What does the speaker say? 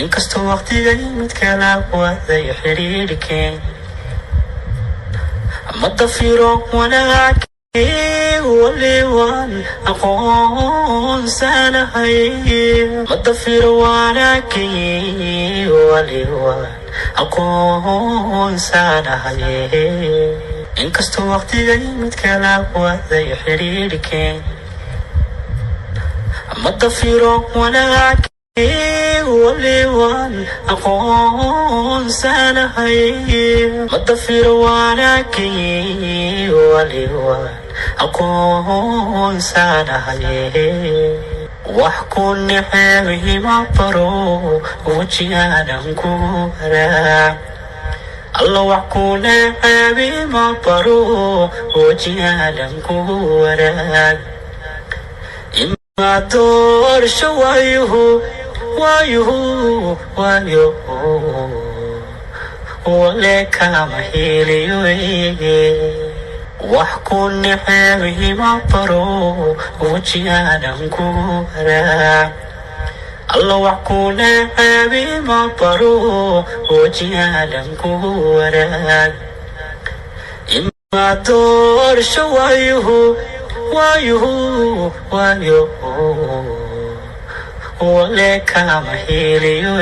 inkastoo waqtiga mid kala waday xiriirkeen ma dafiro wanaagii waliwaan aqoonsanahay ma dafiro wanaagii waliwaan aqoonsanahay inkastoo waqtiga mid kala waday xiriirkeen ma dafiro wanaagii waliwaan aqoonsanahay ma dafiro wanaagii waliwaan aqoonsanahay wax ku niceebi ma baro wajigaanan ku waraa Allah wax ku niceebi ma baro wajigaanan ku waraa ima doorsho waayuhu wale kama heliyo wax ku niceebi ma baro wajigaanan ku waraa Allah wax ku niceebi ma baro wajigaanan ku waraa ima doorsho waayuhu wale kama heliyo